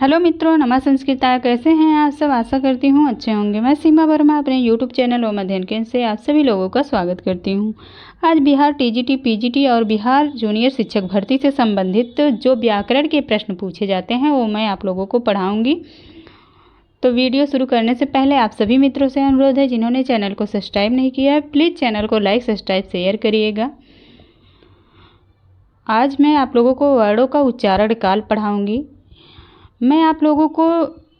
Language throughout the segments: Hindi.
हेलो मित्रों, नमः संस्कृताय। कैसे हैं आप सब? आशा करती हूँ अच्छे होंगे। मैं सीमा वर्मा अपने यूट्यूब चैनल ओम अध्ययन केंद्र से आप सभी लोगों का स्वागत करती हूँ। आज बिहार टीजीटी, पीजीटी और बिहार जूनियर शिक्षक भर्ती से संबंधित जो व्याकरण के प्रश्न पूछे जाते हैं वो मैं आप लोगों को पढ़ाऊँगी। तो वीडियो शुरू करने से पहले आप सभी मित्रों से अनुरोध है, जिन्होंने चैनल को सब्सक्राइब नहीं किया है, प्लीज़ चैनल को लाइक, सब्सक्राइब, शेयर करिएगा। आज मैं आप लोगों को वर्डों का उच्चारण काल पढ़ाऊँगी। मैं आप लोगों को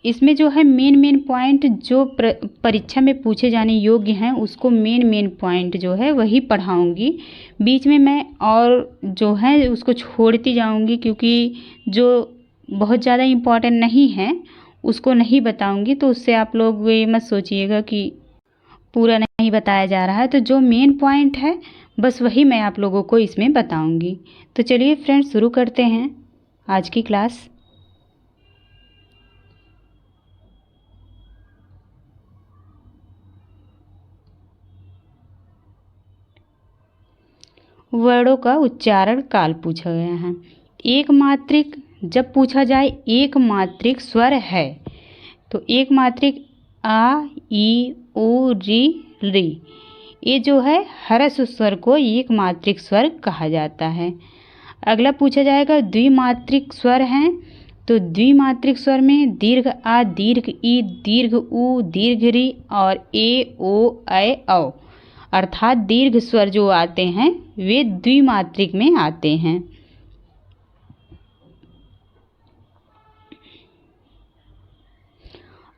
इसमें जो है मेन पॉइंट जो परीक्षा में पूछे जाने योग्य हैं उसको मेन पॉइंट जो है वही पढ़ाऊँगी। बीच में मैं और जो है उसको छोड़ती जाऊँगी, क्योंकि जो बहुत ज़्यादा इम्पॉर्टेंट नहीं है उसको नहीं बताऊँगी। तो उससे आप लोग ये मत सोचिएगा कि पूरा नहीं बताया जा रहा है। तो जो मेन पॉइंट है बस वही मैं आप लोगों को इसमें बताऊँगी। तो चलिए फ्रेंड्स, शुरू करते हैं आज की क्लास। वर्णों का उच्चारण काल पूछा गया है। एक मात्रिक, जब पूछा जाए एक मात्रिक स्वर है तो एक मात्रिक आ, ई, उ, री, ये जो है ह्रस्व स्वर को एक मात्रिक स्वर कहा जाता है। अगला पूछा जाएगा द्विमात्रिक स्वर हैं, तो द्विमात्रिक स्वर में दीर्घ आ, दीर्घ ई, दीर्घ उ, दीर्घ री और ए, ओ, ऐ, औ अर्थात दीर्घ स्वर जो आते हैं वे द्विमात्रिक में आते हैं।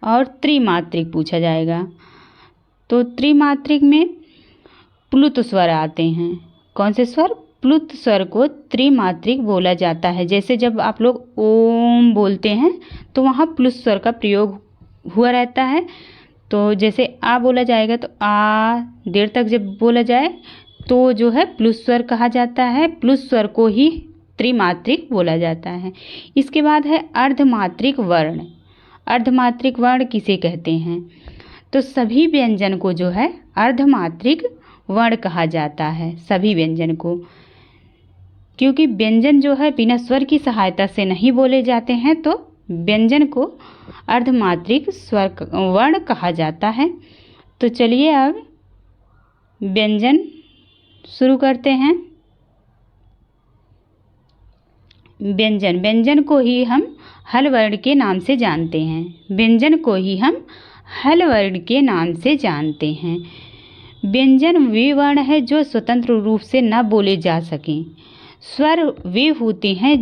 और त्रिमात्रिक पूछा जाएगा, तो त्रिमात्रिक में प्लुत स्वर आते हैं। कौन से स्वर? प्लुत स्वर को त्रिमात्रिक बोला जाता है। जैसे जब आप लोग ओम बोलते हैं तो वहाँ प्लुत स्वर का प्रयोग हुआ रहता है। तो जैसे आ बोला जाएगा तो आ देर तक जब बोला जाए तो जो है प्लुत स्वर कहा जाता है। प्लुत स्वर को ही त्रिमात्रिक बोला जाता है। इसके बाद है अर्धमात्रिक वर्ण। अर्धमात्रिक वर्ण किसे कहते हैं? तो सभी व्यंजन को जो है अर्धमात्रिक वर्ण कहा जाता है, सभी व्यंजन को, क्योंकि व्यंजन जो है बिना स्वर की सहायता से नहीं बोले जाते हैं, तो व्यंजन को अर्धमात्रिक स्वर वर्ण कहा जाता है। तो चलिए अब व्यंजन शुरू करते हैं। व्यंजन को ही हम हल वर्ण के नाम से जानते हैं। व्यंजन को ही हम हल वर्ण के नाम से जानते हैं। व्यंजन वे वर्ण है जो स्वतंत्र रूप से न बोले जा सकें। स्वर वे होते हैं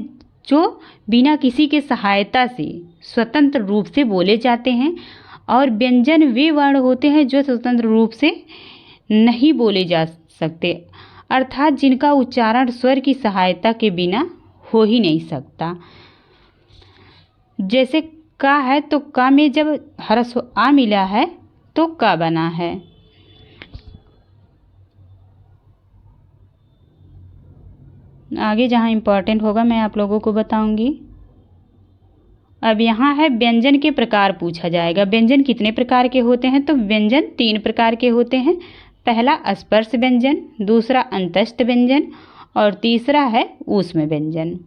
जो बिना किसी के सहायता से स्वतंत्र रूप से बोले जाते हैं, और व्यंजन वे वर्ण होते हैं जो स्वतंत्र रूप से नहीं बोले जा सकते, अर्थात जिनका उच्चारण स्वर की सहायता के बिना हो ही नहीं सकता। जैसे का है तो का में जब ह्रस्व आ मिला है तो का बना है। आगे जहाँ इम्पोर्टेंट होगा मैं आप लोगों को बताऊंगी। अब यहाँ है व्यंजन के प्रकार पूछा जाएगा। व्यंजन कितने प्रकार के होते हैं? तो व्यंजन 3 प्रकार के होते हैं। पहला स्पर्श व्यंजन, दूसरा अंतस्थ व्यंजन और तीसरा है ऊष्म व्यंजन।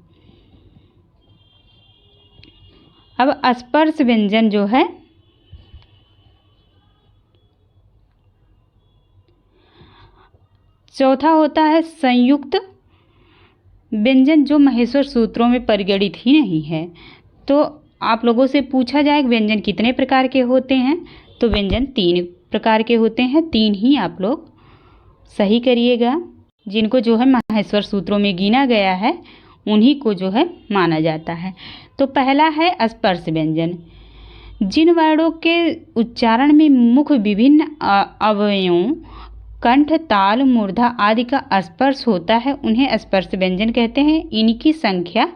अब स्पर्श व्यंजन जो है चौथा होता है संयुक्त व्यंजन, जो महेश्वर सूत्रों में परिगणित ही नहीं है। तो आप लोगों से पूछा जाए व्यंजन कितने प्रकार के होते हैं, तो व्यंजन 3 प्रकार के होते हैं। 3 ही आप लोग सही करिएगा। जिनको जो है महेश्वर सूत्रों में गिना गया है उन्हीं को जो है माना जाता है। तो पहला है स्पर्श व्यंजन। जिन वर्णों के उच्चारण में मुख विभिन्न अवयवों कंठ, ताल, मूर्धा आदि का स्पर्श होता है उन्हें स्पर्श व्यंजन कहते हैं। इनकी संख्या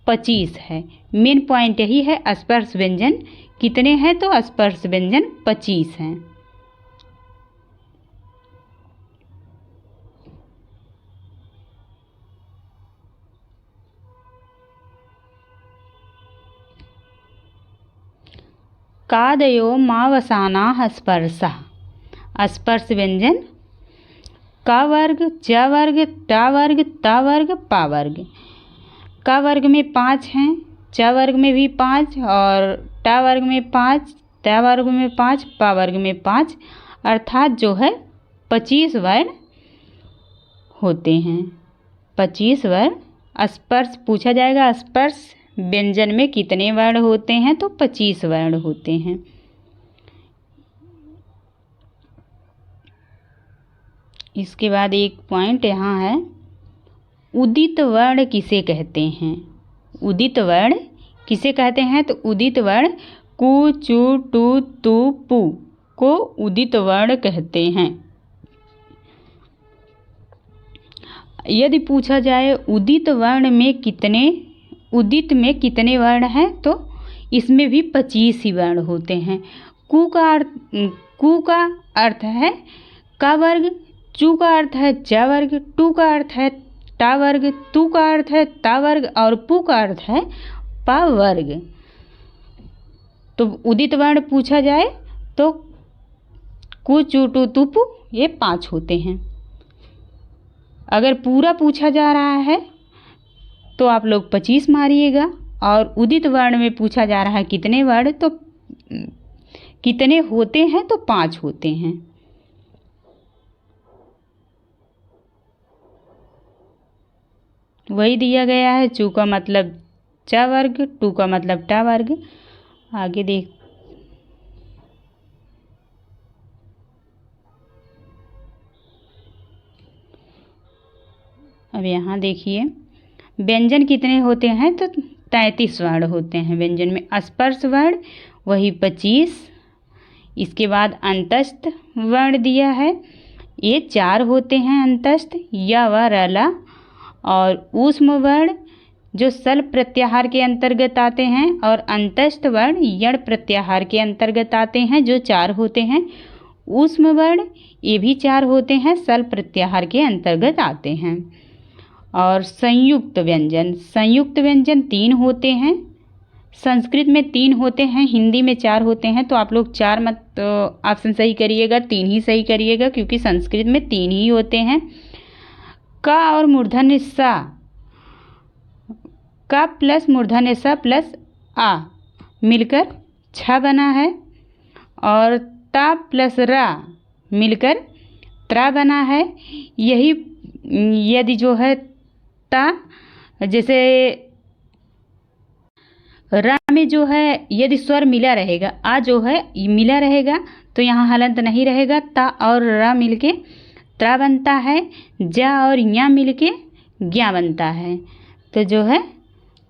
25 है। मेन पॉइंट यही है, स्पर्श व्यंजन कितने हैं? तो स्पर्श व्यंजन 25 हैं। कादयो मावसानाः स्पर्शः। स्पर्श व्यंजन का वर्ग, च वर्ग, टा वर्ग, ता वर्ग, पा वर्ग। का वर्ग में 5 हैं, च वर्ग में भी 5 और टा वर्ग में 5, ता वर्ग में 5, पा वर्ग में 5, अर्थात जो है 25 वर्ण होते हैं। 25 वर्ण। स्पर्श पूछा जाएगा, स्पर्श व्यंजन में कितने वर्ण होते हैं, तो 25 वर्ण होते हैं। इसके बाद एक पॉइंट यहाँ है, उदित वर्ण किसे कहते हैं? उदित वर्ण किसे कहते हैं? तो उदित वर्ण कु, चु, टु, तु, पु को उदित वर्ण कहते हैं। यदि पूछा जाए उदित वर्ण में कितने, उदित में कितने वर्ण हैं, तो इसमें भी 25 ही वर्ण होते हैं। कु का अर्थ है का वर्ग, चु का अर्थ है च वर्ग, टू का अर्थ है टा वर्ग, तु का अर्थ है ता वर्ग और पु का अर्थ है पा वर्ग। तो उदित वर्ण पूछा जाए तो कु, चु, टू, तु, पु ये 5 होते हैं। अगर पूरा पूछा जा रहा है तो आप लोग 25 मारिएगा, और उदित वर्ण में पूछा जा रहा है कितने वर्ण, तो कितने होते हैं, तो 5 होते हैं। वही दिया गया है, चू का मतलब च वर्ग, टू का मतलब टा वर्ग। आगे देख, अब यहाँ देखिए व्यंजन कितने होते हैं, तो 33 वर्ण होते हैं व्यंजन में। स्पर्श वर्ण वही 25। इसके बाद अंतस्थ वर्ण दिया है, ये 4 होते हैं अंतस्थ, या व रला। और ऊष्म वर्ण जो सल प्रत्याहार के अंतर्गत आते हैं, और अंतस्थ वर्ण यण प्रत्याहार के अंतर्गत आते हैं, जो 4 होते हैं। ऊष्म वर्ण ये भी 4 होते हैं, सल प्रत्याहार के अंतर्गत आते हैं। और संयुक्त व्यंजन, संयुक्त व्यंजन 3 होते हैं। संस्कृत में 3 होते हैं, हिंदी में 4 होते हैं। तो आप लोग 4 मत ऑप्शन सही करिएगा, 3 ही सही करिएगा, क्योंकि संस्कृत में 3 ही होते हैं। का और मूर्धन्य सा, का प्लस मूर्धन्य सा प्लस आ मिलकर 6 बना है, और ता प्लस रा मिलकर त्रा बना है। यही यदि जो है ता, जैसे रा में जो है यदि स्वर मिला रहेगा, आ जो है मिला रहेगा, तो यहाँ हलंत नहीं रहेगा। ता और रा मिलके त्रा बनता है, जा और या मिलके ज्ञा बनता है। तो जो है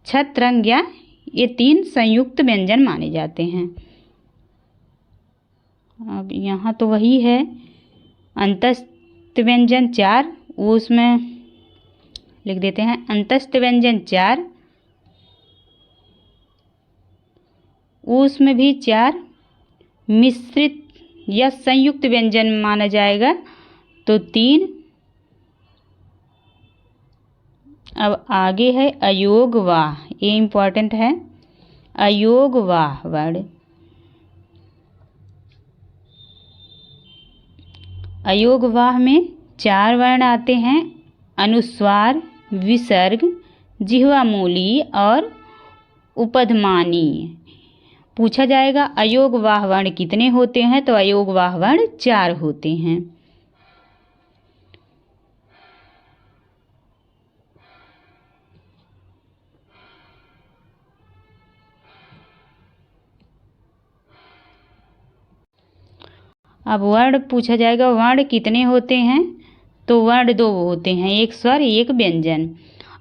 छत रंग ज्ञा, ये 3 संयुक्त व्यंजन माने जाते हैं। अब यहाँ तो वही है, अंतस्थ व्यंजन 4, उसमें लिख देते हैं अंतस्थ व्यंजन 4, उसमें भी 4। मिश्रित या संयुक्त व्यंजन माना जाएगा तो 3। अब आगे है अयोग वाह, ये इम्पॉर्टेंट है। अयोग वाह वर्ण, अयोग वाह में 4 वर्ण आते हैं, अनुस्वार, विसर्ग, जिह्वामूली और उपधमानी। पूछा जाएगा अयोग वाह वर्ण कितने होते हैं, तो अयोग वाह वर्ण 4 होते हैं। अब वर्ण पूछा जाएगा वर्ण कितने होते हैं, तो वर्ण 2 होते हैं, एक स्वर एक व्यंजन।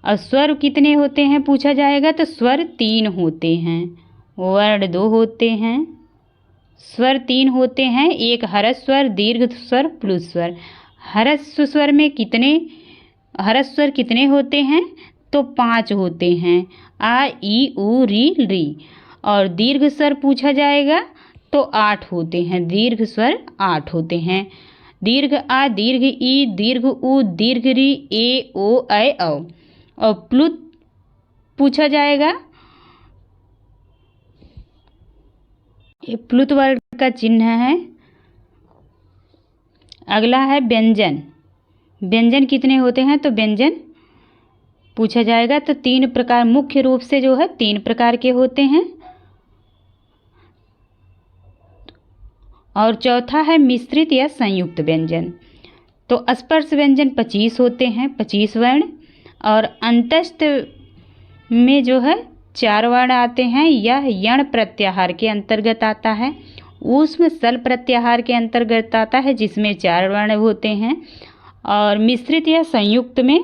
और स्वर कितने होते हैं पूछा जाएगा, तो स्वर 3 होते हैं, वर्ण 2 होते हैं। स्वर 3 होते हैं, एक ह्रस्व स्वर, दीर्घ स्वर, प्लुत स्वर। ह्रस्व स्वर में कितने, ह्रस्व स्वर कितने होते हैं, तो 5 होते हैं, आ ई उ री री। और दीर्घ स्वर पूछा जाएगा तो 8 होते हैं, दीर्घ स्वर 8 होते हैं। दीर्घ आ, दीर्घ ई, दीर्घ उ, दीर्घ री, ए ओ ऐ औ। और प्लुत पूछा जाएगा, ये प्लुत वर्ण का चिन्ह है। अगला है व्यंजन, व्यंजन कितने होते हैं, तो व्यंजन पूछा जाएगा। तो 3 प्रकार मुख्य रूप से जो है 3 प्रकार के होते हैं। और चौथा है मिश्रित या संयुक्त व्यंजन। तो स्पर्श व्यंजन 25 होते हैं, 25 वर्ण, और अंतस्थ में जो है 4 वर्ण आते हैं। यह यण प्रत्याहार के अंतर्गत आता है। ऊष्म सल प्रत्याहार के अंतर्गत आता है, जिसमें 4 वर्ण होते हैं। और मिश्रित या संयुक्त में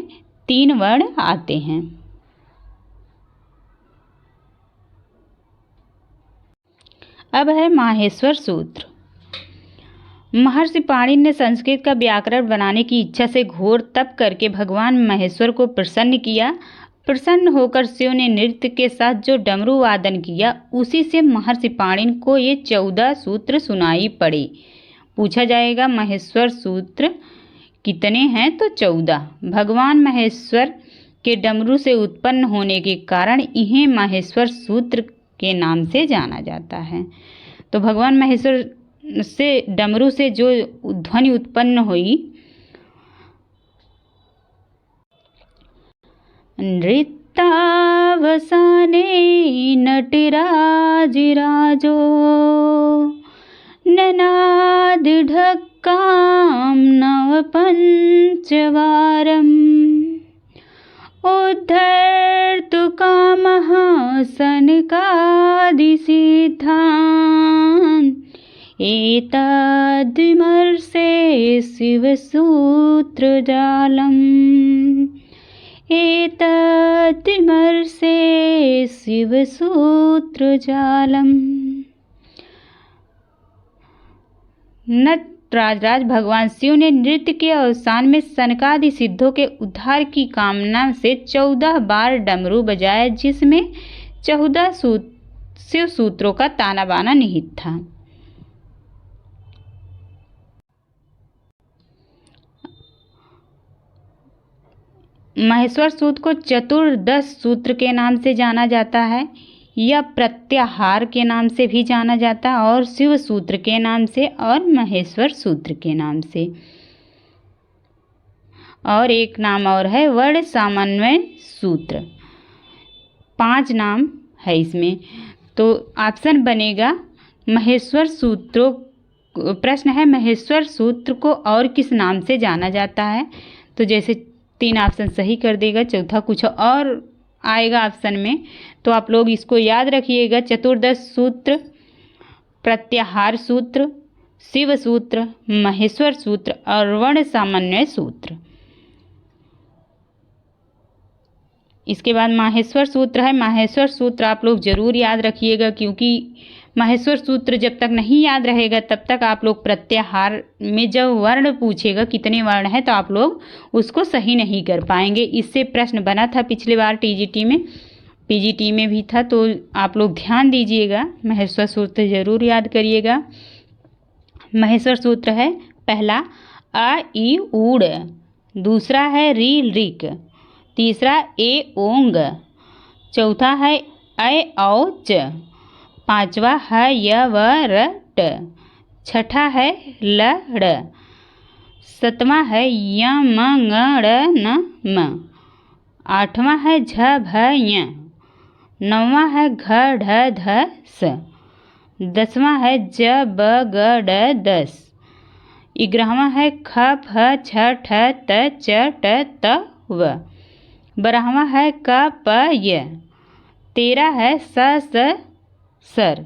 3 वर्ण आते हैं। अब है माहेश्वर सूत्र। महर्षि पाणिनि ने संस्कृत का व्याकरण बनाने की इच्छा से घोर तप करके भगवान महेश्वर को प्रसन्न किया। प्रसन्न होकर शिव ने नृत्य के साथ जो डमरू वादन किया, उसी से महर्षि पाणिनि को ये 14 सूत्र सुनाई पड़े। पूछा जाएगा माहेश्वर सूत्र कितने हैं? तो 14। भगवान महेश्वर के डमरू से उत्पन्न होने के कारण इन्हें माहेश्वर सूत्र के नाम से जाना जाता है। तो भगवान महेश्वर से डमरू से जो ध्वनि उत्पन्न हुई, नृत्यावसाने नटराज राजो ननाद ढक्काम नव पंचवारम उद्धर्तु कामः सनकादिसिद्धान् एतद्विमर्शे शिवसूत्रजालम् एतद्विमर्शे शिवसूत्रजालम्। नटराज भगवान शिव ने नृत्य के अवसान में सनकादि सिद्धों के उद्धार की कामना से 14 बार डमरू बजाया, जिसमें 14 शिव सूत्रों का ताना बाना निहित था। माहेश्वर सूत्र को चतुर्दश सूत्र के नाम से जाना जाता है, या प्रत्याहार के नाम से भी जाना जाता है, और शिव सूत्र के नाम से, और महेश्वर सूत्र के नाम से। और एक नाम और है वर्ण समन्वय सूत्र। 5 नाम है इसमें। तो ऑप्शन बनेगा महेश्वर सूत्रों। प्रश्न है महेश्वर सूत्र को और किस नाम से जाना जाता है? तो जैसे 3 ऑप्शन सही कर देगा, चौथा कुछ और आएगा ऑप्शन में। तो आप लोग इसको याद रखिएगा। चतुर्दश सूत्र, प्रत्याहार सूत्र, शिव सूत्र, महेश्वर सूत्र और वर्ण समन्वय सूत्र। इसके बाद माहेश्वर सूत्र है। माहेश्वर सूत्र आप लोग जरूर याद रखिएगा, क्योंकि माहेश्वर सूत्र जब तक नहीं याद रहेगा तब तक आप लोग प्रत्याहार में जब वर्ण पूछेगा कितने वर्ण हैं, तो आप लोग उसको सही नहीं कर पाएंगे। इससे प्रश्न बना था पिछले बार टीजीटी में, पीजीटी में भी था। तो आप लोग ध्यान दीजिएगा, महेश्वर सूत्र जरूर याद करिएगा। महेश्वर सूत्र है पहला अ ई ऊड़, दूसरा है री ऋक, तीसरा ए ओंग, चौथा है ऐ औ च, पांचवा है य व र ट, छठा है ल ड़, सतवां है य म ङ ड़ न म, आठवां है झ भ य, नौवां है घ ढ ध स, 10वां है ज ब ग ड दस, 11वां है ख फ छ ठ त च ट त व, 12वां है क प य, 13 है स सर,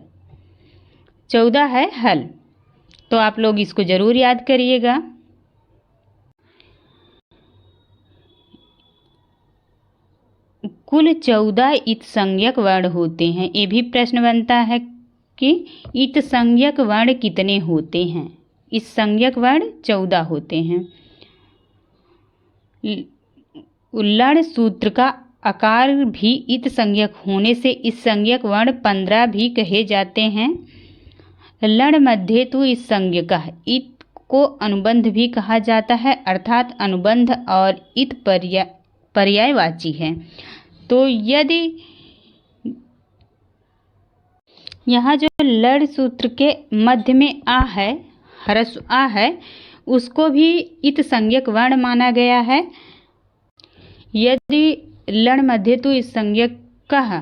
14 है हल। तो आप लोग इसको जरूर याद करिएगा। कुल 14 इत संज्ञक वर्ण होते हैं। ये भी प्रश्न बनता है कि इत संज्ञक वर्ण कितने होते हैं? इस संज्ञक वर्ण 14 होते हैं। लड़ सूत्र का आकार भी इत संज्ञक होने से इस संज्ञक वर्ण 15 भी कहे जाते हैं। लड़ मध्य तो इस संज्ञक इत को अनुबंध भी कहा जाता है, अर्थात अनुबंध और इत पर्यायवाची है। तो यदि यहाँ जो लड़ सूत्र के मध्य में आ है, ह्रस्व आ है, उसको भी इत संज्ञक वर्ण माना गया है। यदि लण मध्य तु इस संज्ञक कह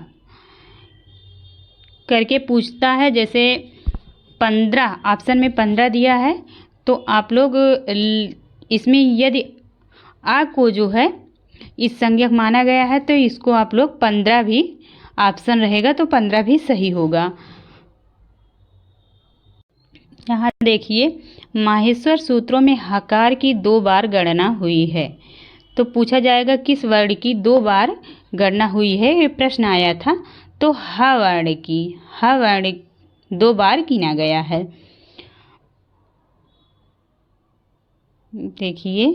करके पूछता है, जैसे 15 ऑप्शन में 15 दिया है, तो आप लोग इसमें यदि आ को जो है इस संज्ञक माना गया है तो इसको आप लोग 15 भी ऑप्शन रहेगा तो 15 भी सही होगा। यहाँ देखिए, माहेश्वर सूत्रों में हकार की 2 बार गणना हुई है, तो पूछा जाएगा किस वर्ण की 2 बार गणना हुई है, ये प्रश्न आया था। तो ह वर्ण की, ह वर्ण 2 बार गिना गया है। देखिए,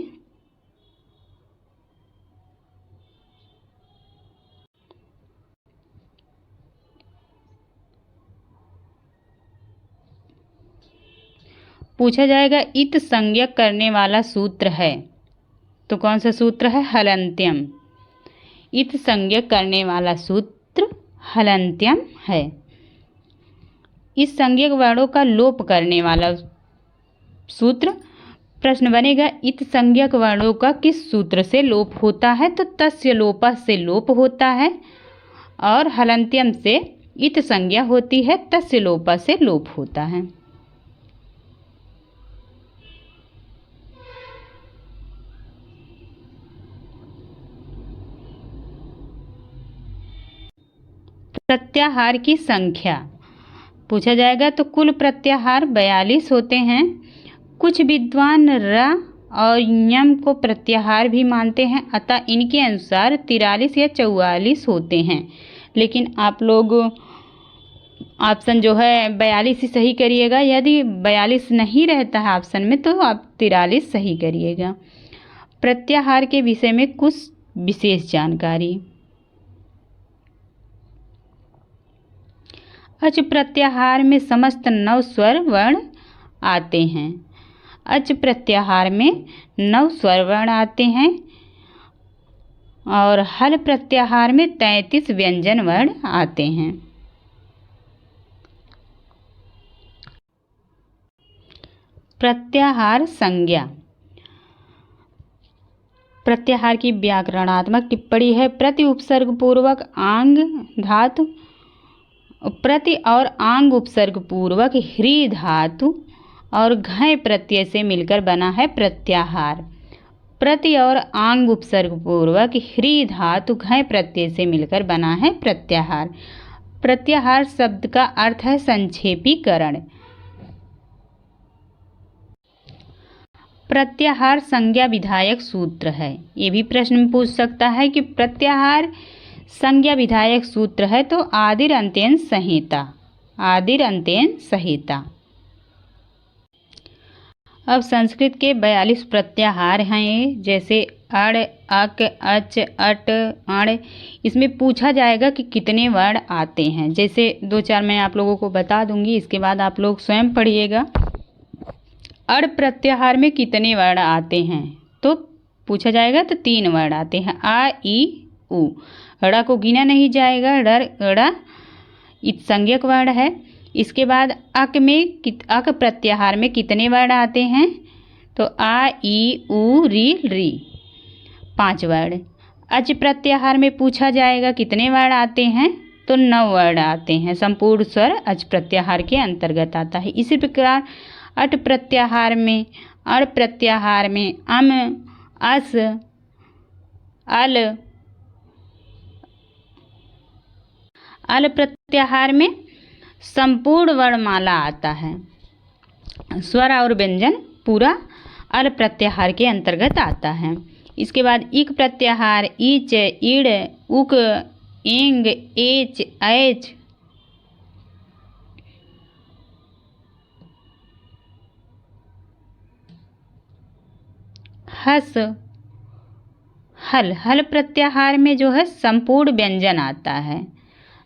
पूछा जाएगा इत संज्ञक करने वाला सूत्र है, तो कौन सा सूत्र है? हलन्त्यम। इत संज्ञक करने वाला सूत्र हलन्त्यम है। इस संज्ञक वर्णों का लोप करने वाला सूत्र, प्रश्न बनेगा इत संज्ञक वर्णों का किस सूत्र से लोप होता है? तो तस्य लोपः से लोप होता है, और हलन्त्यम से इत संज्ञा होती है, तस्य लोपः से लोप होता है। प्रत्याहार की संख्या पूछा जाएगा, तो कुल प्रत्याहार 42 होते हैं। कुछ विद्वान र और यम को प्रत्याहार भी मानते हैं, अतः इनके अनुसार 43 या 44 होते हैं, लेकिन आप लोग ऑप्शन जो है 42 ही सही करिएगा। यदि 42 नहीं रहता है ऑप्शन में तो आप 43 सही करिएगा। प्रत्याहार के विषय में कुछ विशेष जानकारी। अच प्रत्याहार में समस्त 9 स्वर वर्ण आते हैं। अच प्रत्याहार में 9 स्वर वर्ण आते हैं, और हल प्रत्याहार में 33 व्यंजन वर्ण आते हैं। प्रत्याहार संज्ञा। प्रत्याहार की व्याकरणात्मक टिप्पणी है, प्रति उपसर्ग पूर्वक आंग धातु, प्रति और आंग उपसर्ग पूर्वक ह्री धातु और घय प्रत्यय से मिलकर बना है प्रत्याहार। प्रति और आंग उपसर्ग पूर्वक ह्री धातु घय प्रत्यय से मिलकर बना है प्रत्याहार। प्रत्याहार शब्द का अर्थ है संक्षेपीकरण। प्रत्याहार संज्ञा विधायक सूत्र है। ये भी प्रश्न में पूछ सकता है कि प्रत्याहार संज्ञा विधायक सूत्र है, तो आदिर अंत्यन संहिता, आदिर अंत्यन संहिता। अब संस्कृत के 42 प्रत्याहार हैं, जैसे अड़, अक, अच, अट, अण। इसमें पूछा जाएगा कि कितने वर्ण आते हैं। जैसे 2-4 मैं आप लोगों को बता दूंगी, इसके बाद आप लोग स्वयं पढ़िएगा। अड़ प्रत्याहार में कितने वर्ण आते हैं? तो पूछा जाएगा तो 3 वर्ण आते हैं, आ, ई, उ। ड़ा को गिना नहीं जाएगा, ड़ा इत संज्ञक वर्ण है। इसके बाद अक में अक प्रत्याहार में कितने वर्ण आते हैं? तो आ, ई, उ, री, री, 5 वर्ण। अच प्रत्याहार में पूछा जाएगा कितने वर्ण आते हैं? तो 9 वर्ण आते हैं। संपूर्ण स्वर अच प्रत्याहार के अंतर्गत आता है। इसी प्रकार अट प्रत्याहार में, अड़ प्रत्याहार में अम, अस, अल प्रत्याहार में संपूर्ण वर्णमाला आता है। स्वर और व्यंजन पूरा अल प्रत्याहार के अंतर्गत आता है। इसके बाद इक प्रत्याहार इच, इड़, उक, एंग, एच, ऐच, हस, हल। हल प्रत्याहार में जो है संपूर्ण व्यंजन आता है।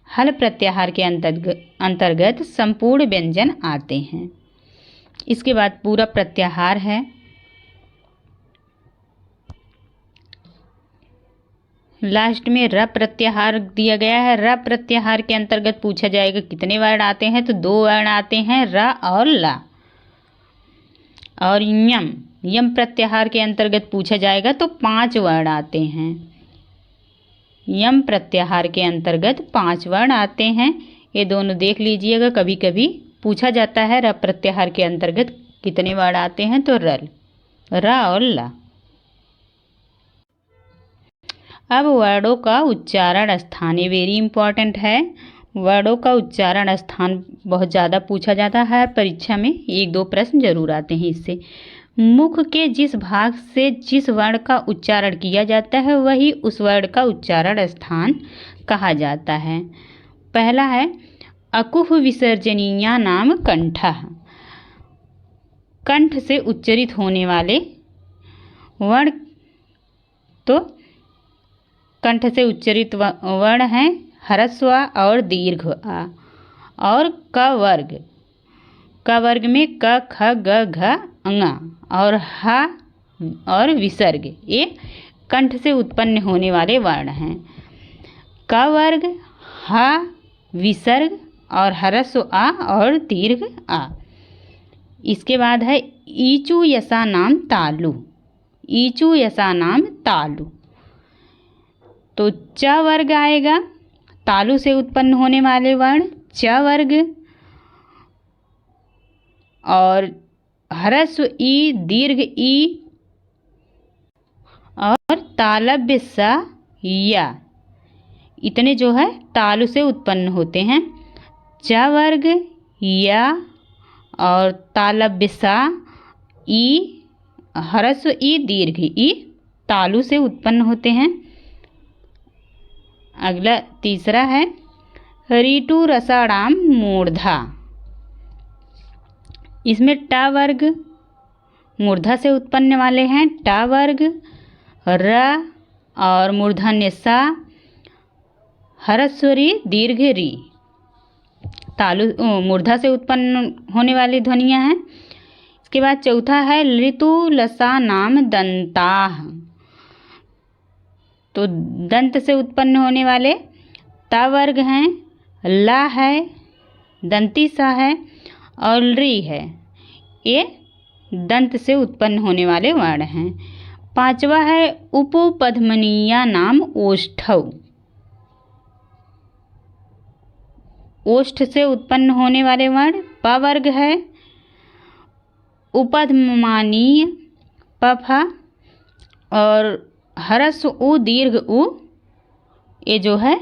हल प्रत्याहार के अंतर्गत संपूर्ण व्यंजन आते हैं। इसके बाद पूरा प्रत्याहार है। लास्ट में र प्रत्याहार दिया गया है। र प्रत्याहार के अंतर्गत पूछा जाएगा कितने वर्ण आते हैं? तो 2 वर्ण आते हैं, र और ला। और यम, यम प्रत्याहार के अंतर्गत पूछा जाएगा तो 5 वर्ण आते हैं। यम प्रत्याहार के अंतर्गत 5 वर्ण आते हैं। ये दोनों देख लीजिएगा, कभी कभी पूछा जाता है र प्रत्याहार के अंतर्गत कितने वर्ण आते हैं, तो रल, र और ला। अब वर्णों का उच्चारण स्थान, ये वेरी इंपॉर्टेंट है। वर्णों का उच्चारण स्थान बहुत ज़्यादा पूछा जाता है परीक्षा में, 1-2 प्रश्न जरूर आते हैं इससे। मुख के जिस भाग से जिस वर्ण का उच्चारण किया जाता है वही उस वर्ण का उच्चारण स्थान कहा जाता है। पहला है अकुह विसर्जनीया नाम कंठः, कंठ से उच्चरित होने वाले वर्ण, तो कंठ से उच्चरित वर्ण हैं ह्रस्व और दीर्घ आ। और क वर्ग, क वर्ग में क ख ग घ ङ और ह और विसर्ग, ये कंठ से उत्पन्न होने वाले वर्ण हैं। क वर्ग, ह, विसर्ग और ह्रस्व आ और दीर्घ आ। इसके बाद है ईचु यसा नाम तालु, ईचु यसा नाम तालु, तो च वर्ग आएगा, तालु से उत्पन्न होने वाले वर्ण च वर्ग, और ह्रस्व ई, दीर्घ ई और तालव्य सा या, इतने जो है तालु से उत्पन्न होते हैं। च वर्ग, या और तालव्य सा, ई, ह्रस्व ई, दीर्घ ई, तालु से उत्पन्न होते हैं। अगला तीसरा है ऋतु रसाणाम मूर्धा, इसमें ट वर्ग मूर्धा से उत्पन्न वाले हैं, ट वर्ग, र और मूर्धन्य सा, ह्रस्व री, दीर्घ री, तालु मूर्धा से उत्पन्न होने वाली ध्वनियाँ हैं। इसके बाद चौथा है ऋतु लसा नाम दंताः, तो दंत से उत्पन्न होने वाले ता वर्ग हैं, ला है, दंती सा है और री है, ये दंत से उत्पन्न होने वाले वर्ण हैं। पांचवा है उपपद्मनीया नाम ओष्ठौ, ओष्ठ से उत्पन्न होने वाले वर्ण प वर्ग है, उपधमानीय पफा और ह्रस्व उ, दीर्घ उ, ये जो है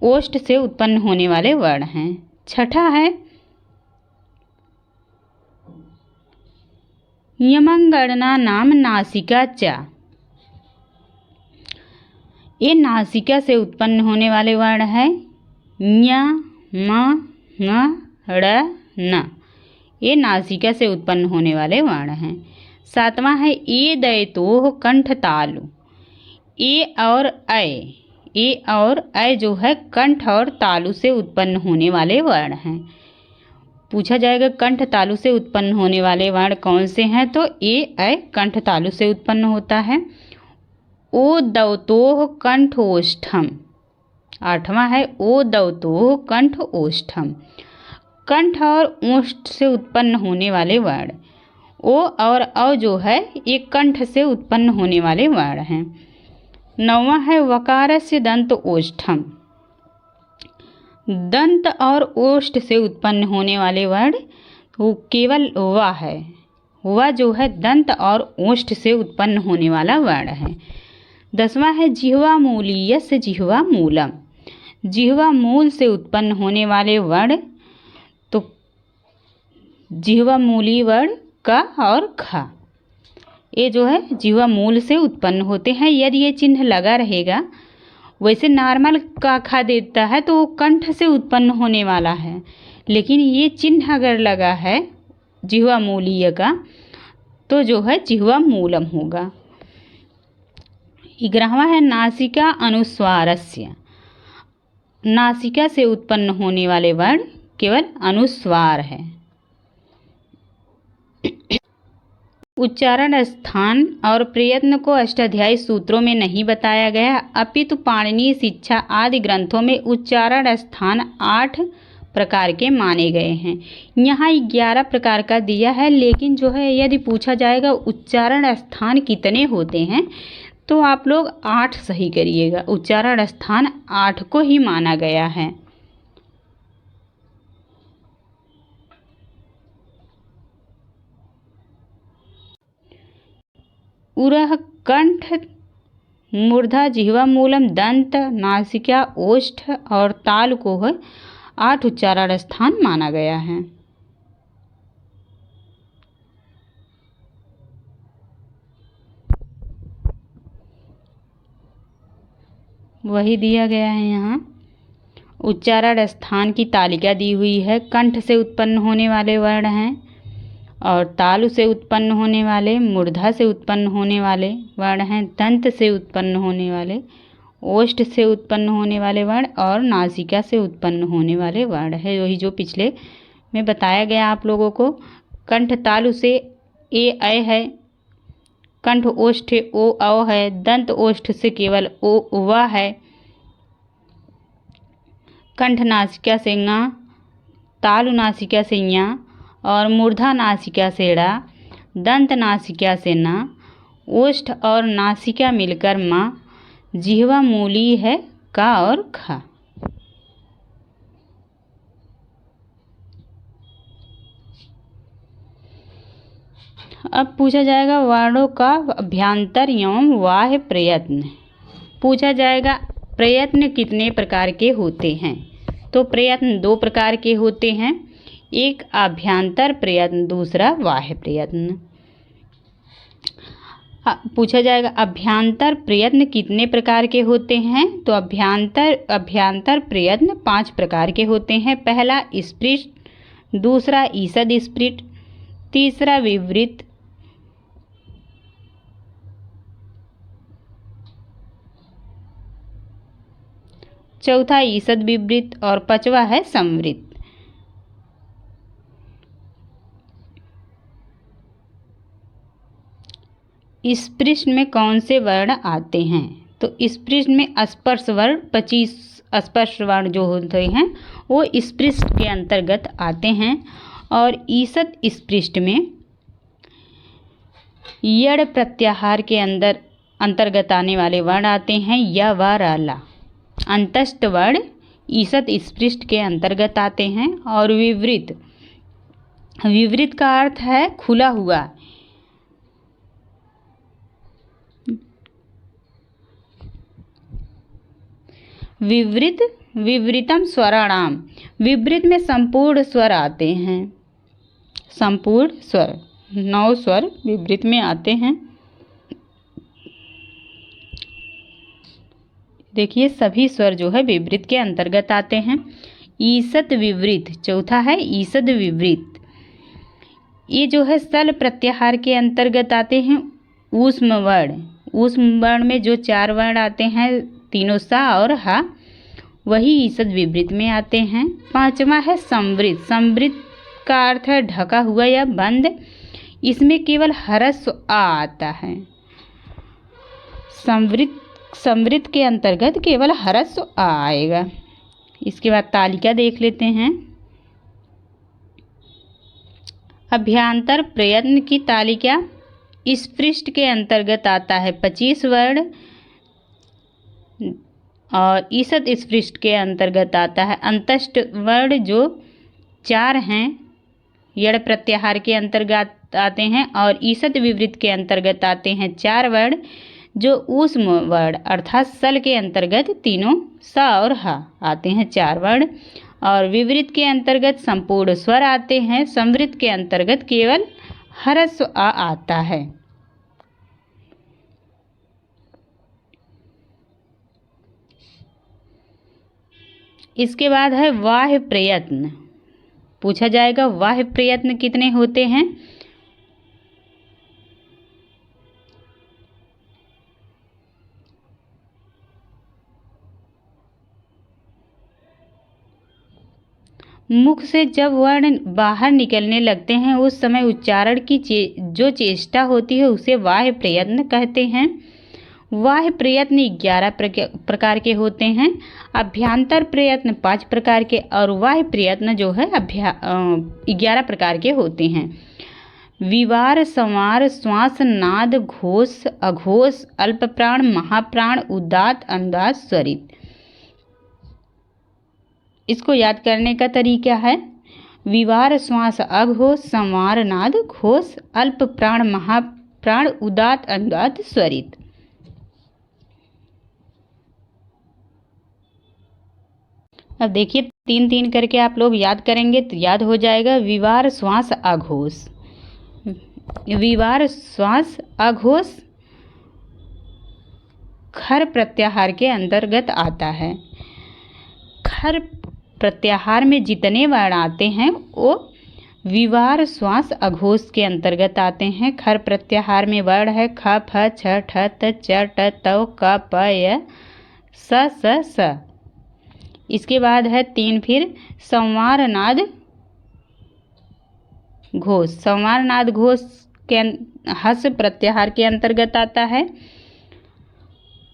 ओष्ठ से उत्पन्न होने वाले वर्ण हैं। छठा है यमंगणना नाम नासिका च, ये नासिका से उत्पन्न होने वाले वर्ण है ञ, म, ङ, ड़, न, ये नासिका से उत्पन्न होने वाले वर्ण हैं। सातवां है ए दयतोह कंठ तालु, ए और ऐ, ए और ऐ जो है कंठ और तालु से उत्पन्न होने वाले वर्ण हैं। पूछा जाएगा कंठ तालु से उत्पन्न होने वाले वर्ण कौन से हैं, तो ए ऐ कंठ तालु से उत्पन्न होता है। ओ दवतोह कंठ ओष्ठम, आठवां है ओ दवतोह कंठ ओष्ठम, कंठ और ओष्ठ से उत्पन्न होने वाले वर्ण, ओ और औ जो है ये कंठ से उत्पन्न होने वाले वर्ण हैं। नौवां है वकारस्य दंत ओष्ठम, दंत और ओष्ठ से उत्पन्न होने वाले वर्ण वो केवल वा है, वा जो है दंत और ओष्ठ से उत्पन्न होने वाला वर्ण है। 10वां है जिह्वा मूलीयस्य जिह्वा मूलम, जिह्वा मूल से उत्पन्न होने वाले वर्ण, तो जिह्वा मूली वर्ण क और ख, ये जो है जिह्वा मूल से उत्पन्न होते हैं। यदि ये चिन्ह लगा रहेगा, वैसे नॉर्मल का खा देता है तो वो कंठ से उत्पन्न होने वाला है, लेकिन ये चिन्ह अगर लगा है जिह्वा मूलीय का तो जो है जिह्वा मूलम होगा। 11वां है नासिका अनुस्वारस्य, नासिका से उत्पन्न होने वाले वर्ण केवल अनुस्वार है। उच्चारण स्थान और प्रयत्न को अष्टाध्यायी सूत्रों में नहीं बताया गया, अपितु पाणिनीय शिक्षा आदि ग्रंथों में उच्चारण स्थान 8 प्रकार के माने गए हैं। यहाँ 11 प्रकार का दिया है, लेकिन जो है यदि पूछा जाएगा उच्चारण स्थान कितने होते हैं, तो आप लोग 8 सही करिएगा। उच्चारण स्थान 8 को ही माना गया है। उरः कंठ, मूर्धा, जिह्वा मूलम, दंत, नासिका, ओष्ठ और ताल को 8 उच्चारण स्थान माना गया है। वही दिया गया है यहाँ। उच्चारण स्थान की तालिका दी हुई है। कंठ से उत्पन्न होने वाले वर्ण हैं और तालु से उत्पन्न होने वाले, मूर्धा से उत्पन्न होने वाले वर्ण हैं, दंत से उत्पन्न होने वाले, ओष्ठ से उत्पन्न होने वाले वर्ण और नासिका से उत्पन्न होने वाले वर्ण है। वही जो पिछले में बताया गया आप लोगों को। कंठ तालु से ए ऐ है, कंठ ओष्ठ ओ औ है, दंत ओष्ठ से केवल ओ वा है, कंठ नासिका से ङा, तालु नासिका से ञा और मूर्धा नासिका से ड़ा, दंत नासिका से ना, ओष्ठ और नासिका मिलकर मा, जिह्वा मूली है का और खा। अब पूछा जाएगा वर्णों का अभ्यांतर एवं बाह्य प्रयत्न। पूछा जाएगा प्रयत्न कितने प्रकार के होते हैं। तो प्रयत्न 2 प्रकार के होते हैं, एक अभ्यांतर प्रयत्न, दूसरा बाह्य प्रयत्न। पूछा जाएगा अभ्यांतर प्रयत्न कितने प्रकार के होते हैं। तो अभ्यांतर प्रयत्न 5 प्रकार के होते हैं। पहला स्पृष्ट, दूसरा ईषद स्पृष्ट, तीसरा विवृत, चौथा ईषद विवृत और 5वां है संवृत। स्पृष्ट में कौन से वर्ण आते हैं। तो स्पृष्ट में स्पर्श वर्ण 25 स्पर्श वर्ण जो होते हैं वो स्पृष्ट के अंतर्गत आते हैं। और ईषद स्पृष्ट में यड़ प्रत्याहार के अंतर्गत आने वाले वर्ण आते हैं य व र ला। अंतस्थ वर्ण ईषद स्पृष्ट के अंतर्गत आते हैं। और विवृत, विवृत का अर्थ है खुला हुआ। विवृत, विवृतम स्वराणाम, विवृत में संपूर्ण स्वर आते हैं। संपूर्ण स्वर 9 स्वर विवृत में आते हैं। देखिए सभी स्वर जो है विवृत के अंतर्गत आते हैं। ईषद विवृत, चौथा है ईषद विवृत। ये जो है सल प्रत्याहार के अंतर्गत आते हैं। ऊष्म वर्ण, ऊष्म वर्ण में जो 4 वर्ण आते हैं, तीनों सा और हा, वही ईषद विवृत में आते हैं। 5वां है संवृत। संवृत का अर्थ है ढका हुआ या बंद। इसमें केवल ह्रस्व आ आता है। संवृत के अंतर्गत केवल ह्रस्व आ आएगा। इसके बाद तालिका देख लेते हैं। अभ्यांतर प्रयत्न की तालिका। स्पृष्ट के अंतर्गत आता है 25 वर्ण और ईषद स्पृष्ट के अंतर्गत आता है अंतस्थ वर्ण जो 4 हैं, यड़ प्रत्याहार के अंतर्गत आते हैं। और ईषद विवृत के अंतर्गत आते हैं 4 वर्ण जो ऊष्म वर्ण अर्थात सल के अंतर्गत तीनों सा और हा आते हैं 4 वर्ण। और विवृत के अंतर्गत संपूर्ण स्वर आते हैं। संवृत के अंतर्गत केवल ह्रस्व आ आता है। इसके बाद है बाह्य प्रयत्न। पूछा जाएगा बाह्य प्रयत्न कितने होते हैं। मुख से जब वर्ण बाहर निकलने लगते हैं उस समय उच्चारण की जो चेष्टा होती है उसे बाह्य प्रयत्न कहते हैं। बाह्य प्रयत्न 11 प्रकार के होते हैं। अभ्यांतर प्रयत्न 5 प्रकार के और बाह्य प्रयत्न जो है 11 प्रकार के होते हैं। विवार, संवार, श्वास, नाद, घोष, अघोष, अल्प प्राण, महाप्राण, उदात्त, अनुदात्त, स्वरित। इसको याद करने का तरीका है विवार, श्वास, अघोष, संवार, नाद, घोष, अल्प प्राण, महाप्राण, उदात्त, अनुदात्त, स्वरित। अब देखिए 3-3 करके आप लोग याद करेंगे तो याद हो जाएगा। विवार, श्वास, अघोष। विवार, श्वास, अघोष खर प्रत्याहार के अंतर्गत आता है। खर प्रत्याहार में जितने वर्ण आते हैं वो विवार, श्वास, अघोष के अंतर्गत आते हैं। खर प्रत्याहार में वर्ण है ख, फ, छ, ठ, त, च, ट, त, क, प, य, स। इसके बाद है 3 फिर संवार, नाद, घोष। संवार, नाद, घोष के हस प्रत्याहार के अंतर्गत आता है।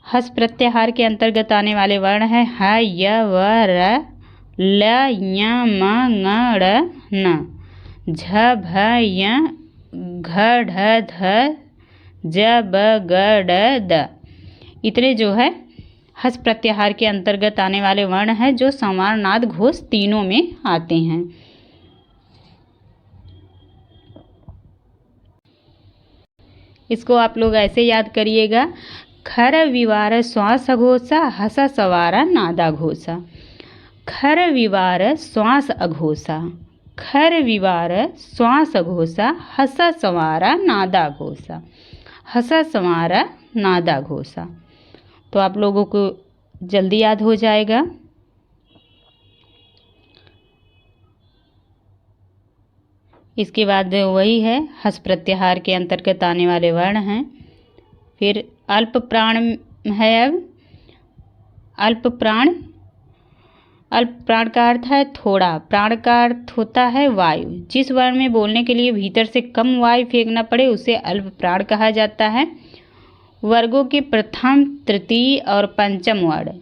हस प्रत्याहार के अंतर्गत आने वाले वर्ण है ह, य, व, र, ल, य, म, ङ, ड़, न, झ, भ, य, घ, ढ, ध, ज, ब, ग, ड, द। इतने जो है हस प्रत्याहार के अंतर्गत आने वाले वर्ण हैं जो संवार, नाद, घोष तीनों में आते हैं। इसको आप लोग ऐसे याद करिएगा खर, विवार, श्वास, अघोषा, हस, सवारा, नादा, घोषा। खर, विवार, श्वास, अघोषा। खर, विवार, श्वास, अघोषा, हस, सवारा, नादा, घोषा। हस, सवारा, नादा, घोषा। तो आप लोगों को जल्दी याद हो जाएगा। इसके बाद वही है हस प्रत्याहार के अंतर्गत आने वाले वर्ण हैं। फिर अल्प प्राण है। अब अल्प प्राण, अल्प प्राण का अर्थ है थोड़ा, प्राण का अर्थ होता है वायु। जिस वर्ण में बोलने के लिए भीतर से कम वायु फेंकना पड़े उसे अल्प प्राण कहा जाता है। वर्गों के प्रथम, तृतीय और पंचम वर्ण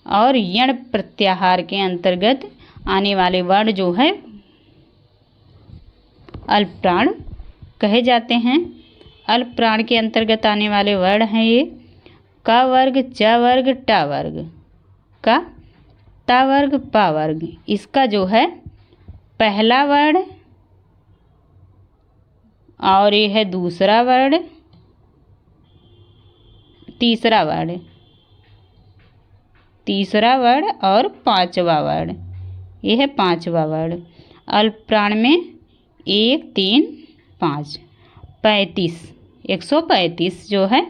और यण प्रत्याहार के अंतर्गत आने वाले वर्ण जो है अल्प प्राण कहे जाते हैं। अल्प प्राण के अंतर्गत आने वाले वर्ण हैं ये क वर्ग, च वर्ग, ट वर्ग। का, ता वर्ग, पा वर्ग। इसका जो है पहला वर्ण और ये है दूसरा वर्ण, तीसरा वर्ण, तीसरा वर्ण और पांचवा वर्ण। ये है पांचवा वर्ण। अल्प प्राण में 1, 3, 5, 35, 135 जो है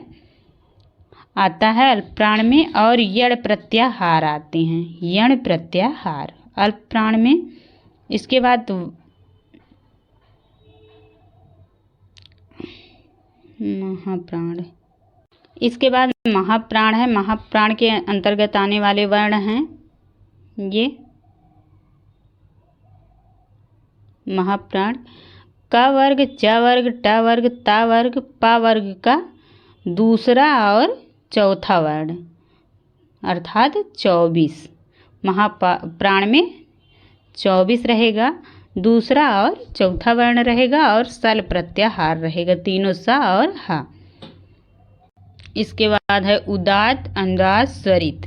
आता है अल्प प्राण में। और यण प्रत्याहार आते हैं, यण प्रत्याहार अल्प प्राण में। इसके बाद महाप्राण, इसके बाद महाप्राण है। महाप्राण के अंतर्गत आने वाले वर्ण हैं ये महाप्राण क वर्ग, च वर्ग, ट वर्ग, ता वर्ग, पा वर्ग का दूसरा और चौथा वर्ण अर्थात 24। महाप्राण में 24 रहेगा, दूसरा और चौथा वर्ण रहेगा और सल प्रत्याहार रहेगा, तीनों सा और हा। इसके बाद है उदात्त, अनुदात्त, स्वरित।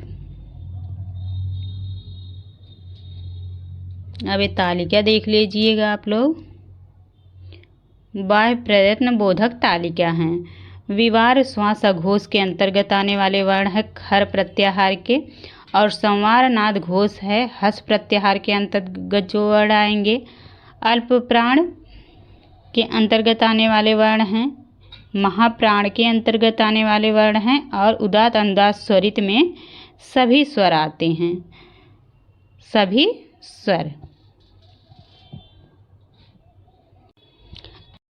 अब ये तालिका देख लीजिएगा आप लोग। बाह्य प्रयत्न बोधक तालिका हैं। विवार, श्वास, अघोष के अंतर्गत आने वाले वर्ण है खर प्रत्याहार के और संवार, नाद, घोष है हस प्रत्याहार के अंतर्गत जो वर्ण आएंगे। अल्प प्राण के अंतर्गत आने वाले वर्ण हैं, महाप्राण के अंतर्गत आने वाले वर्ण हैं और उदात्त, अनुदात्त, स्वरित में सभी स्वर आते हैं, सभी स्वर।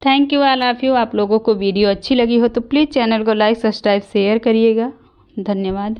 Thank you all of you. आप लोगों को वीडियो अच्छी लगी हो तो प्लीज़ चैनल को लाइक, सब्सक्राइब, शेयर करिएगा। धन्यवाद।